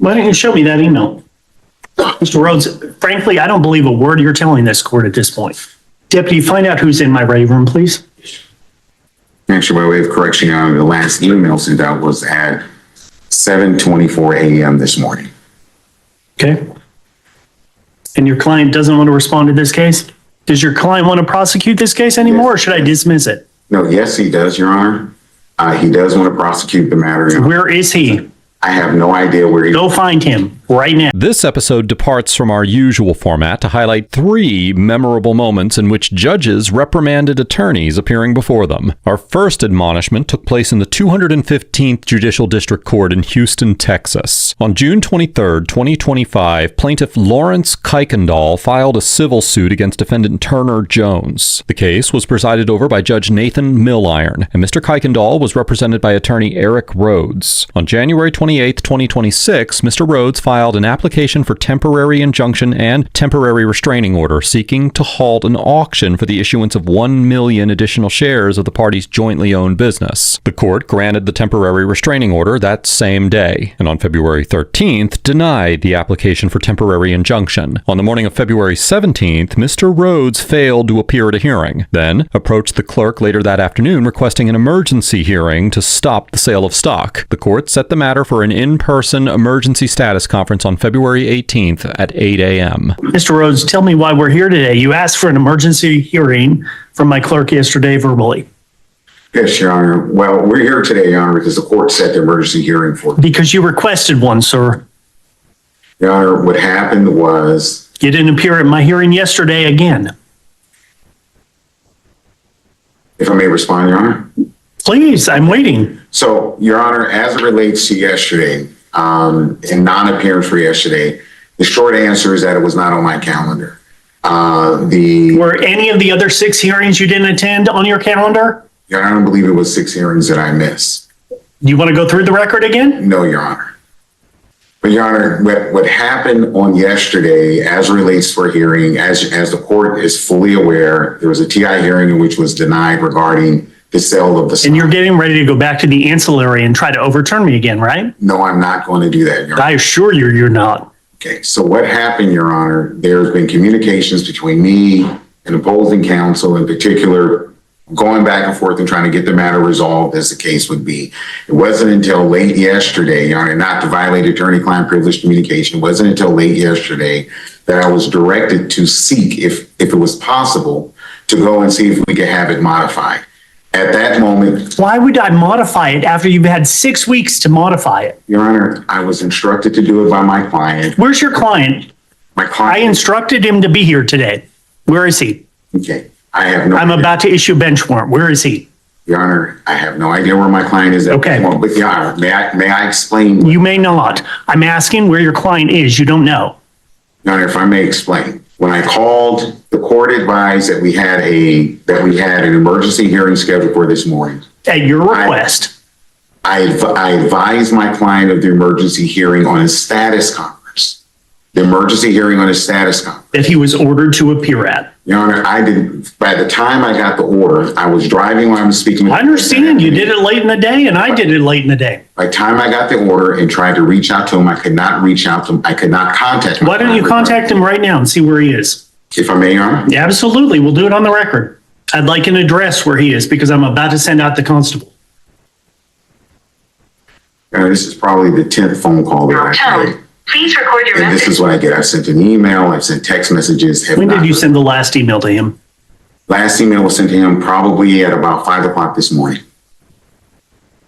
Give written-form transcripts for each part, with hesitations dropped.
Why don't you show me that email? Mr. Rhodes, frankly, I don't believe a word you're telling this court at this point. Deputy, find out who's in my ready room, please. Actually, by way of correction, Your Honor, the last email sent out was at 7:24 a.m. this morning. Okay. And your client doesn't want to respond to this case? Does your client want to prosecute this case anymore, or should I dismiss it? No, yes, he does, Your Honor. He does want to prosecute the matter. Your Honor. Where is he? I have no idea where he. Go find him right now. This episode departs from our usual format to highlight 3 memorable moments in which judges reprimanded attorneys appearing before them. Our first admonishment took place in the 215th Judicial District Court in Houston, Texas. On June 23, 2025, plaintiff Lawrence Kuykendall filed a civil suit against defendant Turner Jones. The case was presided over by Judge Nathan Milliron, and Mr. Kuykendall was represented by attorney Eric Rhodes. On January 28, 2026, Mr. Rhodes filed an application for temporary injunction and temporary restraining order seeking to halt an auction for the issuance of 1 million additional shares of the party's jointly owned business. The court granted the temporary restraining order that same day, and on February 13th, denied the application for temporary injunction. On the morning of February 17th, Mr. Rhodes failed to appear at a hearing, then approached the clerk later that afternoon requesting an emergency hearing to stop the sale of stock. The court set the matter for an in-person emergency status conference on February 18th at 8 a.m. Mr. Rhodes, tell me why we're here today. You asked for an emergency hearing from my clerk yesterday verbally. Yes, Your Honor. Well, we're here today, Your Honor, because the court set the emergency hearing for. Because you requested one, sir. Your Honor, what happened was. You didn't appear at my hearing yesterday again. If I may respond, Your Honor. Please, I'm waiting. So, Your Honor, as it relates to yesterday, and non-appearance for yesterday, the short answer is that it was not on my calendar. Were any of the other 6 hearings you didn't attend on your calendar? Your Honor, I don't believe it was 6 hearings that I missed. You want to go through the record again? No, Your Honor. But Your Honor, what happened on yesterday, as it relates for hearing, as the court is fully aware, there was a TI hearing in which was denied regarding the sale of the stock. And you're getting ready to go back to the ancillary and try to overturn me again, right? No, I'm not going to do that, Your Honor. I assure you, you're not. Okay, so what happened, Your Honor, there's been communications between me and opposing counsel, in particular, going back and forth and trying to get the matter resolved as the case would be. It wasn't until late yesterday, Your Honor, not to violate attorney-client privilege communication, it wasn't until late yesterday that I was directed to seek, if it was possible, to go and see if we could have it modified. At that moment. Why would I modify it after you've had 6 weeks to modify it? Your Honor, I was instructed to do it by my client. Where's your client? My client. I instructed him to be here today. Where is he? Okay. I have no. I'm about to issue a bench warrant. Where is he? Your Honor, I have no idea where my client is. Okay. But Your Honor, may I explain? You may not. I'm asking where your client is. You don't know. Your Honor, if I may explain. When I called, the court advised that we had an emergency hearing scheduled for this morning. At your request. I advised my client of the emergency hearing on a status conference. The emergency hearing on a status conference. That he was ordered to appear at. Your Honor, I didn't. By the time I got the order, I was driving while I was speaking. I understand. You did it late in the day, and I did it late in the day. By the time I got the order and tried to reach out to him, I could not reach out to him. I could not contact him. Why don't you contact him right now and see where he is? If I may, Your Honor? Yeah, absolutely. We'll do it on the record. I'd like an address where he is because I'm about to send out the constable. This is probably the 10th phone call that I made. Please record your And message. this is what I get. I've sent an email. I've sent text messages. When did you send the last email to him? Last email was sent to him probably at about 5 o'clock this morning.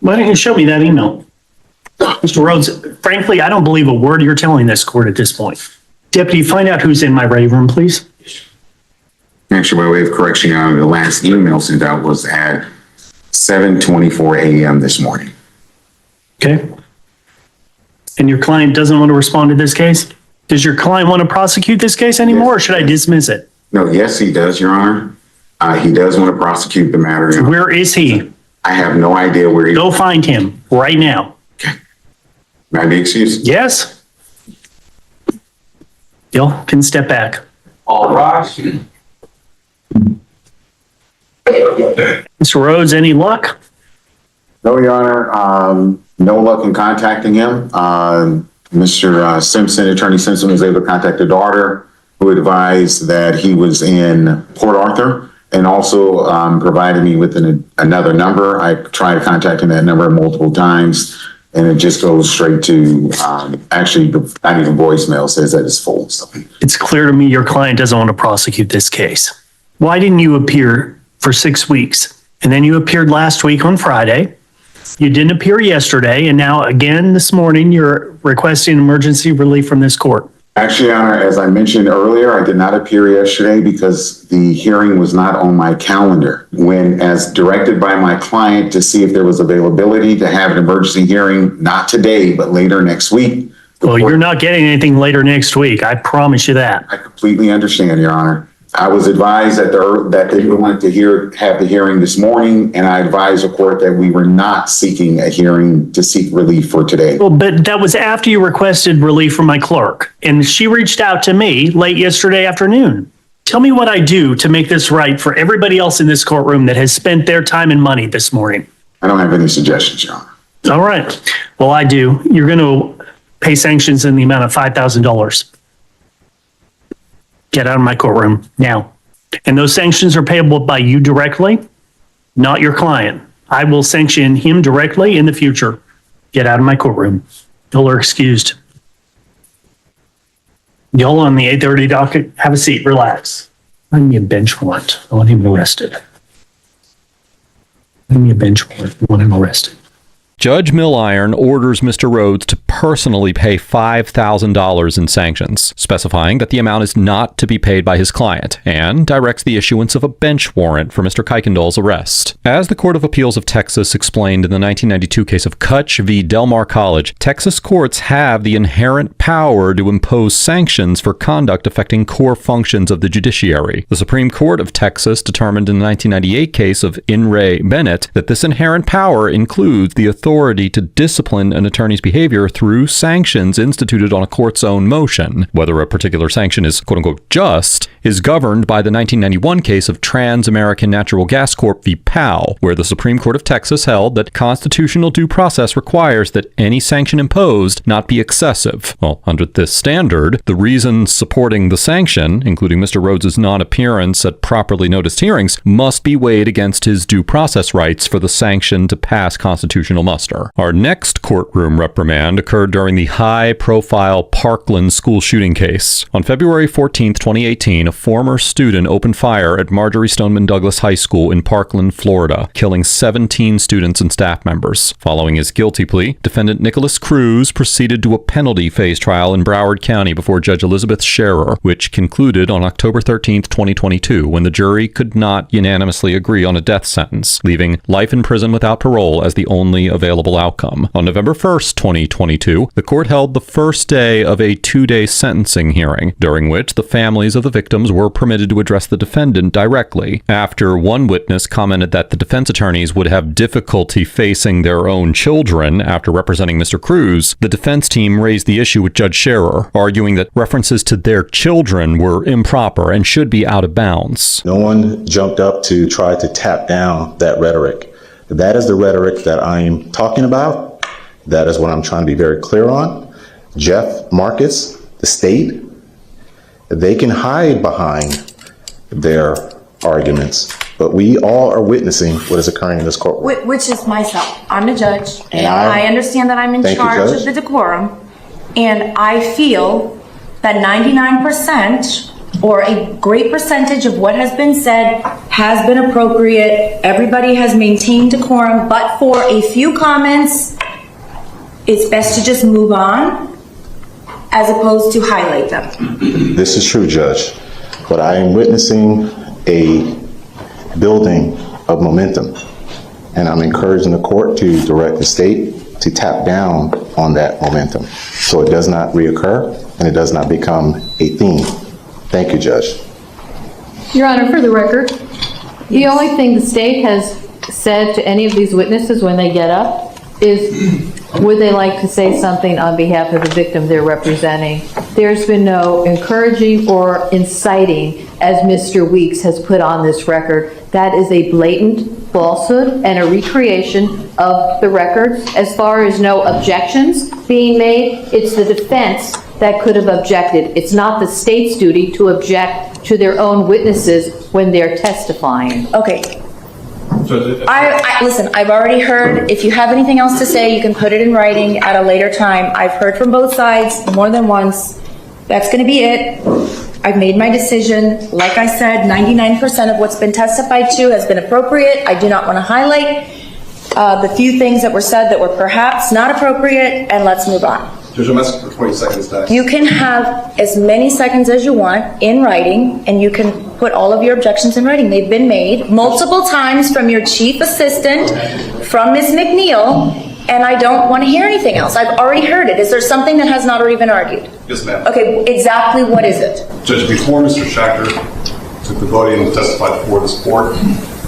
Why don't you show me that email? Mr. Rhodes, frankly, I don't believe a word you're telling this court at this point. Deputy, find out who's in my ready room, please. Actually, by way of correction, Your Honor, the last email sent out was at 7:24 a.m. this morning. Okay. And your client doesn't want to respond to this case? Does your client want to prosecute this case anymore, or should I dismiss it? No, yes, he does, Your Honor. He does want to prosecute the matter. Your Honor. Where is he? I have no idea where he. Go find him right now. Okay. May I be excused? Yes? Y'all can step back. All right. Mr. Rhodes, any luck? No, Your Honor. No luck in contacting him. Mr. Simpson, Attorney Simpson, was able to contact the daughter, who advised that he was in Port Arthur, and also provided me with another number. I tried contacting that number multiple times, and it just goes straight to, actually, not even voicemail, says that it's full. So. It's clear to me your client doesn't want to prosecute this case. Why didn't you appear for 6 weeks? And then you appeared last week on Friday. You didn't appear yesterday, and now again this morning, you're requesting emergency relief from this court. Actually, Your Honor, as I mentioned earlier, I did not appear yesterday because the hearing was not on my calendar. When, as directed by my client to see if there was availability to have an emergency hearing, not today, but later next week. Well, you're not getting anything later next week. I promise you that. I completely understand, Your Honor. I was advised that they wanted to have the hearing this morning, and I advised the court that we were not seeking a hearing to seek relief for today. Well, but that was after you requested relief from my clerk, and she reached out to me late yesterday afternoon. Tell me what I do to make this right for everybody else in this courtroom that has spent their time and money this morning. I don't have any suggestions, Your Honor. All right. Well, I do. You're going to pay sanctions in the amount of $5,000. Get out of my courtroom now. And those sanctions are payable by you directly, not your client. I will sanction him directly in the future. Get out of my courtroom. Y'all are excused. Y'all on the 8:30 docket, have a seat, relax. I need a bench warrant. I want him arrested. I need a bench warrant. I want him arrested. Judge Milliron orders Mr. Rhodes to personally pay $5,000 in sanctions, specifying that the amount is not to be paid by his client, and directs the issuance of a bench warrant for Mr. Kuykendall's arrest. As the Court of Appeals of Texas explained in the 1992 case of Kutch v. Del Mar College, Texas courts have the inherent power to impose sanctions for conduct affecting core functions of the judiciary. The Supreme Court of Texas determined in the 1998 case of In re Bennett that this inherent power includes the authority to discipline an attorney's behavior through sanctions instituted on a court's own motion. Whether a particular sanction is quote-unquote just is governed by the 1991 case of Trans-American Natural Gas Corp v. Powell, where the Supreme Court of Texas held that constitutional due process requires that any sanction imposed not be excessive. Well, under this standard, the reasons supporting the sanction, including Mr. Rhodes' non-appearance at properly noticed hearings, must be weighed against his due process rights for the sanction to pass constitutional muster. Our next courtroom reprimand occurred during the high-profile Parkland school shooting case. On February 14, 2018, a former student opened fire at Marjorie Stoneman Douglas High School in Parkland, Florida, killing 17 students and staff members. Following his guilty plea, defendant Nicholas Cruz proceeded to a penalty phase trial in Broward County before Judge Elizabeth Scherer, which concluded on October 13, 2022, when the jury could not unanimously agree on a death sentence, leaving life in prison without parole as the only available outcome. On November 1st, 2022, the court held the first day of a 2-day sentencing hearing, during which the families of the victims were permitted to address the defendant directly. After one witness commented that the defense attorneys would have difficulty facing their own children after representing Mr. Cruz, the defense team raised the issue with Judge Scherer, arguing that references to their children were improper and should be out of bounds. No one jumped up to try to tap down that rhetoric. That is the rhetoric that I'm talking about. That is what I'm trying to be very clear on. Jeff Marcus, the state, they can hide behind their arguments, but we all are witnessing what is occurring in this courtroom. Which is myself. I'm a judge, and I understand that I'm in charge of the decorum, and I feel that 99% or a great percentage of what has been said has been appropriate. Everybody has maintained decorum, but for a few comments, it's best to just move on as opposed to highlight them. This is true, Judge, but I am witnessing a building of momentum, and I'm encouraging the court to direct the state to tap down on that momentum so it does not reoccur and it does not become a theme. Thank you, Judge. Your Honor, for the record, the only thing the state has said to any of these witnesses when they get up is, would they like to say something on behalf of the victim they're representing? There's been no encouraging or inciting, as Mr. Weeks has put on this record, That is a blatant falsehood and a recreation of the records. As far as no objections being made, it's the defense that could have objected. It's not the state's duty to object to their own witnesses when they're testifying. Okay. Listen, I've already heard. If you have anything else to say, you can put it in writing at a later time. I've heard from both sides more than once. That's going to be it. I've made my decision. Like I said, 99% of what's been testified to has been appropriate. I do not want to highlight the few things that were said that were perhaps not appropriate, and let's move on. Judge, I'm asking for 20 seconds next. You can have as many seconds as you want in writing, and you can put all of your objections in writing. They've been made multiple times from your chief assistant, from Ms. McNeil, and I don't want to hear anything else. I've already heard it. Is there something that has not already been argued? Yes, ma'am. Okay, exactly what is it? Judge, before Mr. Schachter took the podium and testified before this court,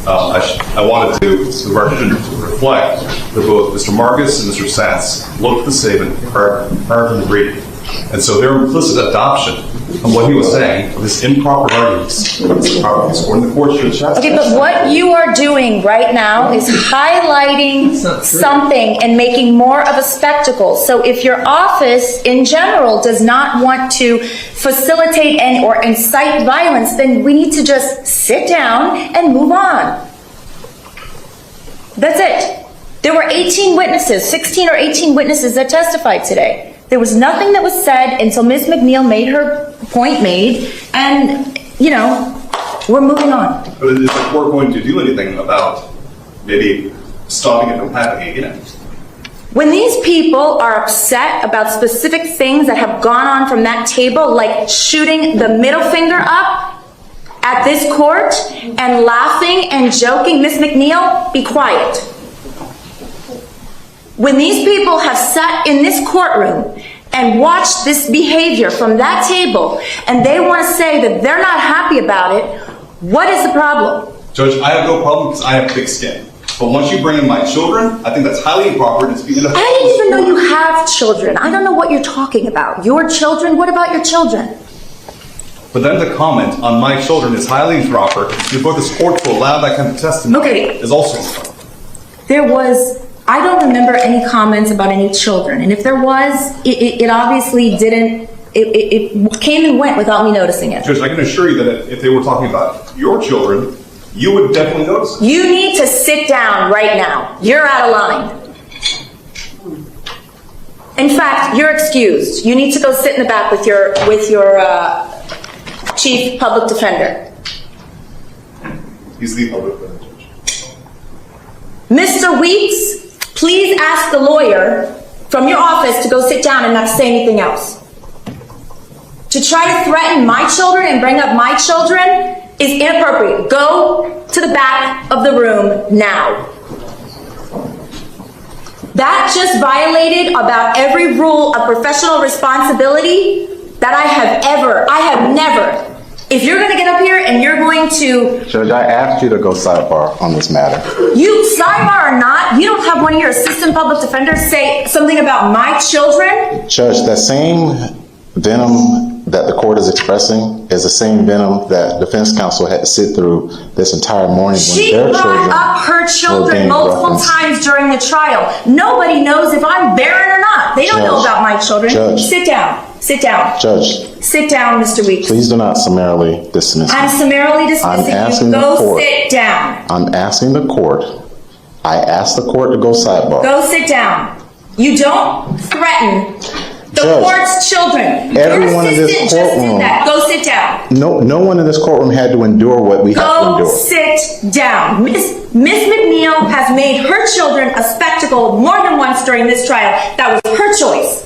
I wanted to reflect that both Mr. Marcus and Mr. Satz looked at the statement prior to the briefing. And so their implicit adoption of what he was saying, this improper arguments, in the court should. Okay, but what you are doing right now is highlighting something and making more of a spectacle. So if your office in general does not want to facilitate or incite violence, then we need to just sit down and move on. That's it. There were 18 witnesses, 16 or 18 witnesses that testified today. There was nothing that was said until Ms. McNeil made her point made, and, you know, we're moving on. But is the court going to do anything about maybe stopping it from happening again? When these people are upset about specific things that have gone on from that table, like shooting the middle finger up at this court and laughing and joking, Ms. McNeil, be quiet. When these people have sat in this courtroom and watched this behavior from that table, and they want to say that they're not happy about it, what is the problem? Judge, I have no problem because I have thick skin. But once you bring in my children, I think that's highly improper. I didn't even know you have children. I don't know what you're talking about. Your children? What about your children? But then to comment on my children is highly improper. Before this court to allow that kind of testimony is also improper. I don't remember any comments about any children. And if there was, it obviously didn't, it came and went without me noticing it. Judge, I can assure you that if they were talking about your children, you would definitely notice it. You need to sit down right now. You're out of line. In fact, you're excused. You need to go sit in the back with your chief public defender. He's the public defender, Judge. Mr. Weeks, please ask the lawyer from your office to go sit down and not say anything else. To try to threaten my children and bring up my children is inappropriate. Go to the back of the room now. That just violated about every rule of professional responsibility that I have never. If you're going to get up here and you're going to... Judge, I asked you to go sidebar on this matter. You, sidebar or not, you don't have one of your assistant public defenders say something about my children? Judge, that same venom that the court is expressing is the same venom that defense counsel had to sit through this entire morning when their children... She brought up her children multiple times during the trial. Nobody knows if I'm barren or not. They don't know about my children. Judge. Sit down. Sit down. Judge. Sit down, Mr. Weeks. Please do not summarily dismiss me. I'm summarily dismissing you. Go sit down. I'm asking the court. I asked the court to go sidebar. Go sit down. You don't threaten the court's children. Everyone in this courtroom. Go sit down. No one in this courtroom had to endure what we have to endure. Go sit down. Miss McNeil has made her children a spectacle more than once during this trial. That was her choice.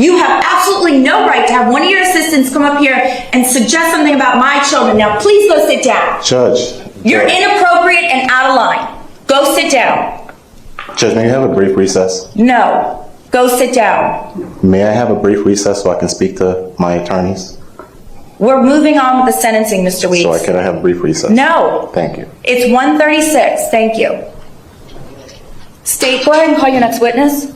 You have absolutely no right to have one of your assistants come up here and suggest something about my children. Now, please go sit down. Judge. You're inappropriate and out of line. Go sit down. Judge, may I have a brief recess? No. Go sit down. May I have a brief recess so I can speak to my attorneys? We're moving on with the sentencing, Mr. Weeks. So can I have a brief recess? No. Thank you. It's 1:36. Thank you. State, go ahead and call your next witness.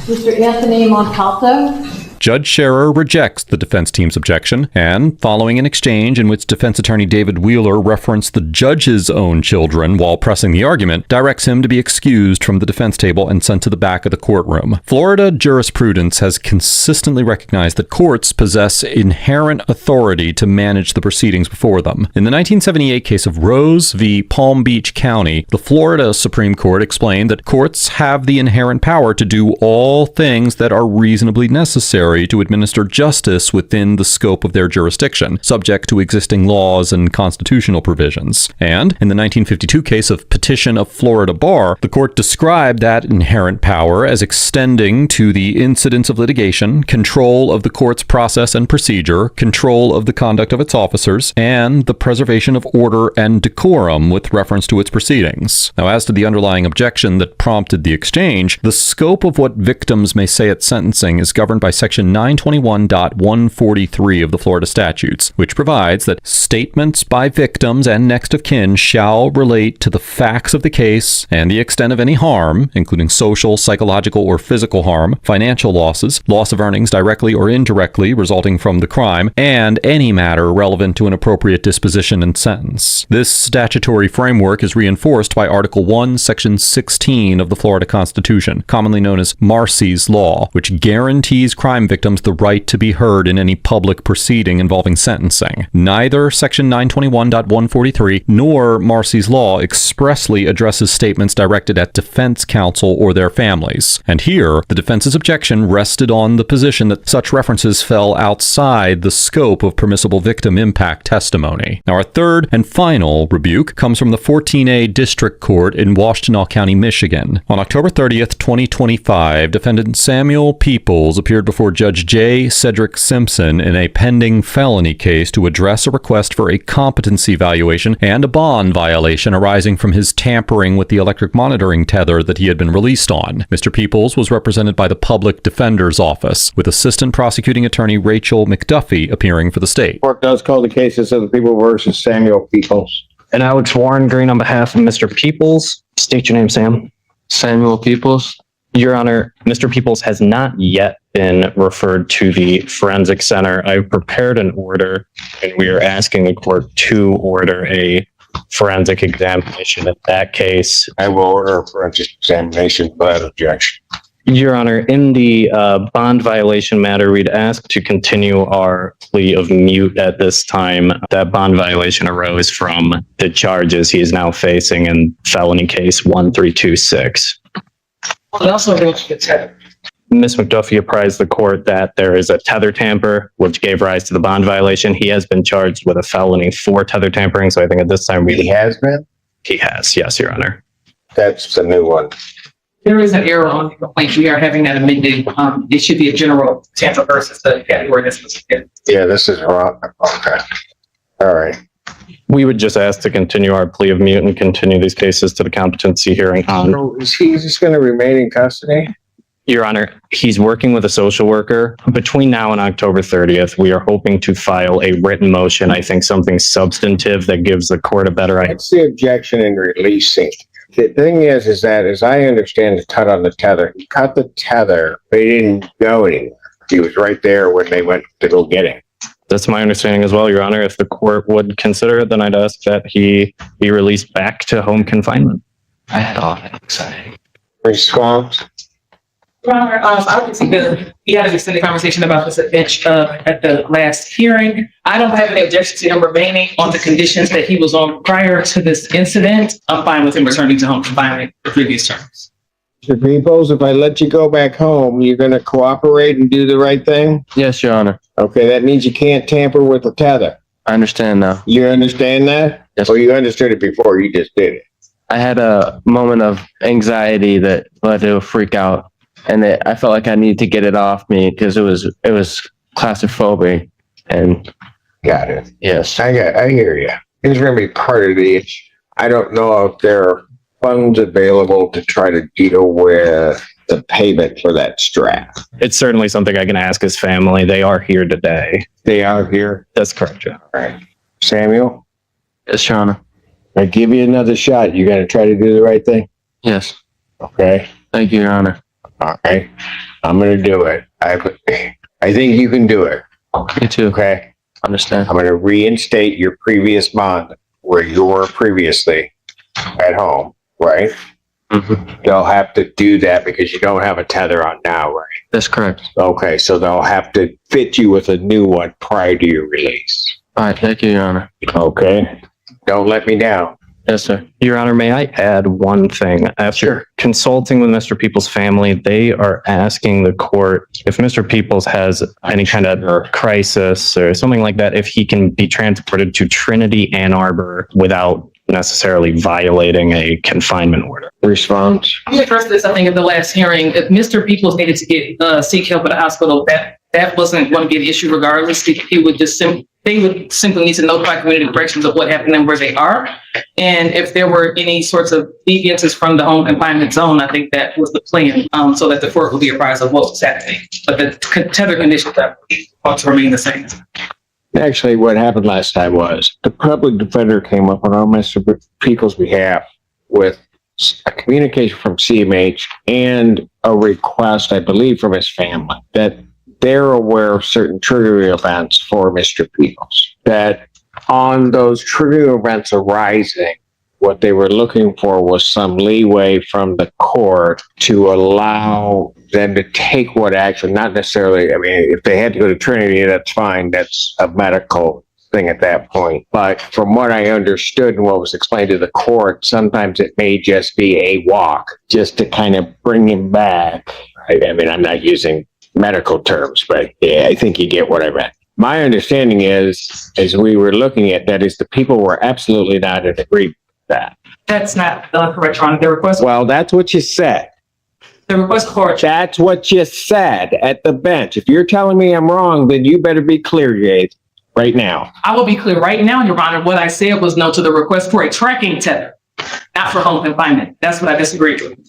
Mr. Anthony Montalto. Judge Scherer rejects the defense team's objection, and following an exchange in which defense attorney David Wheeler referenced the judge's own children while pressing the argument, directs him to be excused from the defense table and sent to the back of the courtroom. Florida jurisprudence has consistently recognized that courts possess inherent authority to manage the proceedings before them. In the 1978 case of Rose v. Palm Beach County, the Florida Supreme Court explained that courts have the inherent power to do all things that are reasonably necessary to administer justice within the scope of their jurisdiction, subject to existing laws and constitutional provisions. And in the 1952 case of Petition of Florida Bar, the court described that inherent power as extending to the incidents of litigation, control of the court's process and procedure, control of the conduct of its officers, and the preservation of order and decorum with reference to its proceedings. Now, as to the underlying objection that prompted the exchange, the scope of what victims may say at sentencing is governed by Section 921.143 of the Florida statutes, which provides that statements by victims and next of kin shall relate to the facts of the case and the extent of any harm, including social, psychological, or physical harm, financial losses, loss of earnings directly or indirectly resulting from the crime, and any matter relevant to an appropriate disposition and sentence. This statutory framework is reinforced by Article 1, Section 16 of the Florida Constitution, commonly known as Marsy's Law, which guarantees crime victims the right to be heard in any public proceeding involving sentencing. Neither Section 921.143 nor Marsy's Law expressly addresses statements directed at defense counsel or their families. And here, the defense's objection rested on the position that such references fell outside the scope of permissible victim impact testimony. Now, our third and final rebuke comes from the 14A District Court in Washtenaw County, Michigan. On October 30th, 2025, defendant Samuel Peoples appeared before Judge J. Cedric Simpson in a pending felony case to address a request for a competency evaluation and a bond violation arising from his tampering with the electric monitoring tether that he had been released on. Mr. Peoples was represented by the Public Defender's Office, with Assistant Prosecuting Attorney Rachel McDuffie appearing for the state. Court does call the cases of the people versus Samuel Peoples. And Alex Warren Green on behalf of Mr. Peoples. State your name, Sam. Samuel Peoples. Your Honor, Mr. Peoples has not yet been referred to the Forensic Center. I've prepared an order, and we are asking the court to order a forensic examination of that case. I will order a forensic examination without objection. Your Honor, in the bond violation matter, we'd ask to continue our plea of mute at this time. That bond violation arose from the charges he is now facing in felony case 1326. Ms. McDuffie apprised the court that there is a tether tamper, which gave rise to the bond violation. He has been charged with a felony for tether tampering, so I think at this time He has been? He has, yes, Your Honor. That's the new one. There is an error on the complaint. We are having that amended. It should be a general tamper versus the category this was in. Yeah, this is wrong. Okay. All right. We would just ask to continue our plea of mute and continue these cases to the competency hearing on. So is he just going to remain in custody? Your Honor, he's working with a social worker. Between now and October 30th, we are hoping to file a written motion, I think something substantive that gives the court a better idea. What's the objection in releasing? The thing is that as I understand the cut on the tether, he cut the tether, but he didn't go anywhere. He was right there when they went to go get him. That's my understanding as well, Your Honor. If the court would consider it, then I'd ask that he be released back to home confinement. I had all that exciting. Response? Your Honor, obviously we had an extended conversation about this at bench at the last hearing. I don't have any objection to him remaining on the conditions that he was on prior to this incident. I'm fine with him returning to home confinement the previous terms. Mr. Peoples, if I let you go back home, you're going to cooperate and do the right thing? Yes, Your Honor. Okay, that means you can't tamper with the tether. I understand now. You understand that? Yes. Or you understood it before, you just did it? I had a moment of anxiety that led to a freak out, and I felt like I needed to get it off me because it was claustrophobic. And Got it. yes, I hear you. It's going to be part of the, I don't know if there are funds available to try to deal with the payment for that strap. It's certainly something I can ask his family. They are here today. They are here. That's correct, Your Honor. All right. Samuel, yes, Your Honor. I give you another shot. You got to try to do the right thing. Yes, Okay. thank you, Your Honor. All right. I'm going to do it. I think you can do it. Me too. Okay. Understand. I'm going to reinstate your previous bond where you were previously at home, right? Mm-hmm. They'll have to do that because you don't have a tether on now, right? That's correct. Okay, so they'll have to fit you with a new one prior to your release. All right. Thank you, Your Honor. Okay? Don't let me down. Yes, sir. Your Honor, may I add one thing? After consulting with Mr. Peoples' family, they are asking the court if Mr. Peoples has any kind of crisis or something like that, if he can be transported to Trinity, Ann Arbor without necessarily violating a confinement order. Response? We addressed this, I think, at the last hearing. If Mr. Peoples needed to get seek help at the hospital, that wasn't going to be an issue regardless. He would just they would simply need to notify community corrections of what happened and where they are. And if there were any sorts of deviances from the home confinement zone, I think that was the plan, so that the court would be apprised of what was happening. But the tether conditions ought to remain the same. Actually, what happened last time was the public defender came up on Mr. Peoples' behalf with a communication from CMH and a request, I believe, from his family that they're aware of certain triggering events for Mr. Peoples. That on those triggering events arising, what they were looking for was some leeway from the court to allow them to take what action, not necessarily, I mean, if they had to go to Trinity, that's fine. That's a medical thing at that point. But from what I understood and what was explained to the court, sometimes it may just be a walk just to kind of bring him back. I mean, I'm not using medical terms, but yeah, I think you get what I meant. My understanding is, as we were looking at that, is the people were absolutely not in agreement with that. That's not correct, Your Honor. The request. Well, that's what you said. The request court. That's what you said at the bench. If you're telling me I'm wrong, then you better be clear, Yates, right now. I will be clear right now, Your Honor. What I said was no to the request for a tracking tether, not for home confinement. That's what I disagreed with.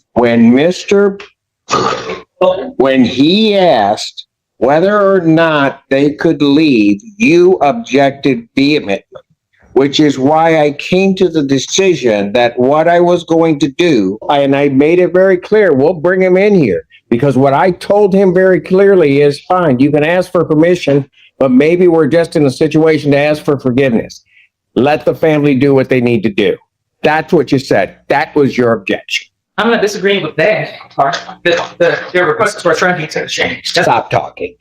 When he asked whether or not they could leave, you objected vehemently, which is why I came to the decision that what I was going to do, and I made it very clear, we'll bring him in here. Because what I told him very clearly is, fine, you can ask for permission, but maybe we're just in a situation to ask for forgiveness. Let the family do what they need to do. That's what you said. That was your objection. I'm not disagreeing with that part. The request for a tracking tether change. Stop talking.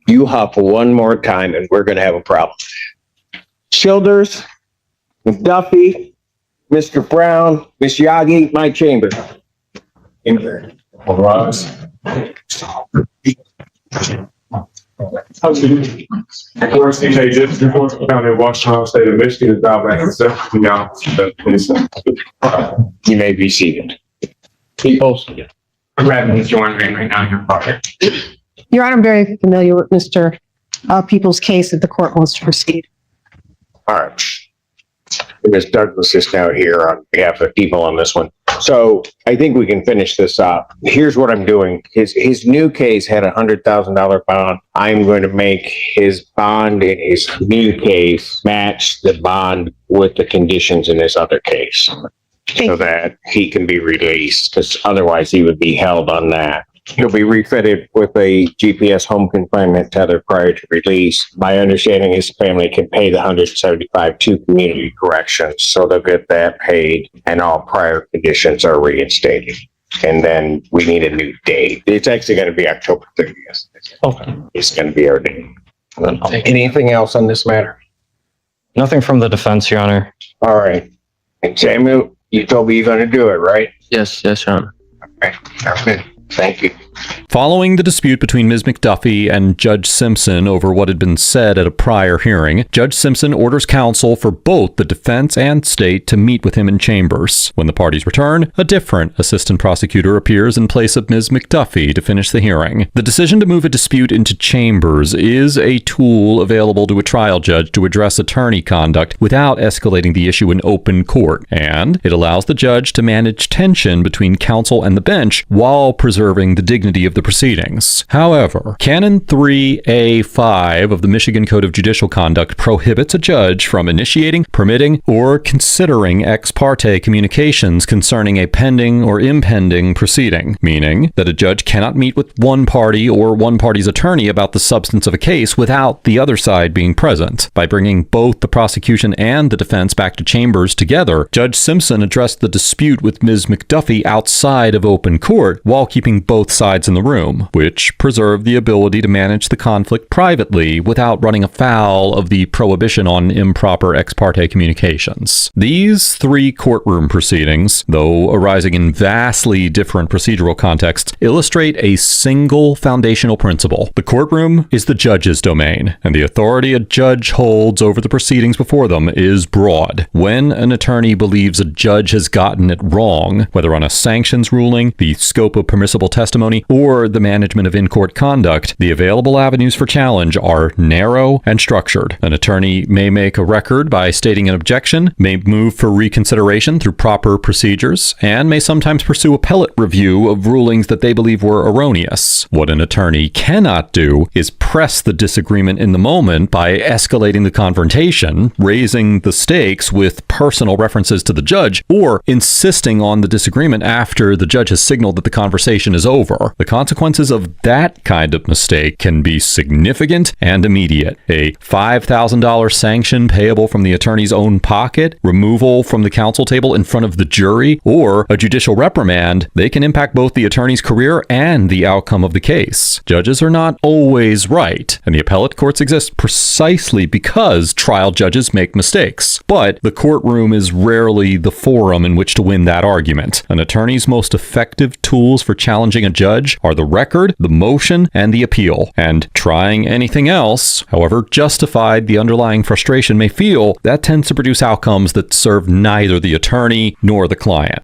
You huff one more time and we're going to have a problem. Childers, McDuffie, Mr. Brown, Miss Yagi, my chamber. In there. All rise. CJ Judge, Newport County, Washington State of Michigan, is now back in session. You may be seated. Peoples. Reverend joining right now, Your Honor. Your Honor, I'm very familiar with Mr. Peoples' case that the court wants to proceed. All right. Ms. Douglas is now here on behalf of people on this one. So I think we can finish this up. Here's what I'm doing. His new case had $100,000 bond. I'm going to make his bond in his new case match the bond with the conditions in his other case so that he can be released, because otherwise he would be held on that. He'll be refitted with a GPS home confinement tether prior to release. My understanding is family can pay the $175 to community corrections, so they'll get that paid and all prior conditions are reinstated. And then we need a new date. It's actually going to be October 30th. Okay. It's going to be our date. Anything else on this matter? Nothing from the defense, Your Honor. All right. And Samuel, you told me you're going to do it, right? Yes, Your Honor. Okay. Okay. Thank you. Following the dispute between Ms. McDuffie and Judge Simpson over what had been said at a prior hearing, Judge Simpson orders counsel for both the defense and state to meet with him in chambers. When the parties return, a different assistant prosecutor appears in place of Ms. McDuffie to finish the hearing. The decision to move a dispute into chambers is a tool available to a trial judge to address attorney conduct without escalating the issue in open court, and it allows the judge to manage tension between counsel and the bench while preserving the dignity of the proceedings. However, Canon 3A5 of the Michigan Code of Judicial Conduct prohibits a judge from initiating, permitting, or considering ex parte communications concerning a pending or impending proceeding, meaning that a judge cannot meet with one party or one party's attorney about the substance of a case without the other side being present. By bringing both the prosecution and the defense back to chambers together, Judge Simpson addressed the dispute with Ms. McDuffie outside of open court while keeping both sides in the room, which preserved the ability to manage the conflict privately without running afoul of the prohibition on improper ex parte communications. These three courtroom proceedings, though arising in vastly different procedural contexts, illustrate a single foundational principle. The courtroom is the judge's domain, and the authority a judge holds over the proceedings before them is broad. When an attorney believes a judge has gotten it wrong, whether on a sanctions ruling, the scope of permissible testimony, or the management of in-court conduct, the available avenues for challenge are narrow and structured. An attorney may make a record by stating an objection, may move for reconsideration through proper procedures, and may sometimes pursue appellate review of rulings that they believe were erroneous. What an attorney cannot do is press the disagreement in the moment by escalating the confrontation, raising the stakes with personal references to the judge, or insisting on the disagreement after the judge has signaled that the conversation is over. The consequences of that kind of mistake can be significant and immediate. A $5,000 sanction payable from the attorney's own pocket, removal from the counsel table in front of the jury, or a judicial reprimand, they can impact both the attorney's career and the outcome of the case. Judges are not always right, and the appellate courts exist precisely because trial judges make mistakes. But the courtroom is rarely the forum in which to win that argument. An attorney's most effective tools for challenging a judge are the record, the motion, and the appeal. And trying anything else, however justified the underlying frustration may feel, that tends to produce outcomes that serve neither the attorney nor the client.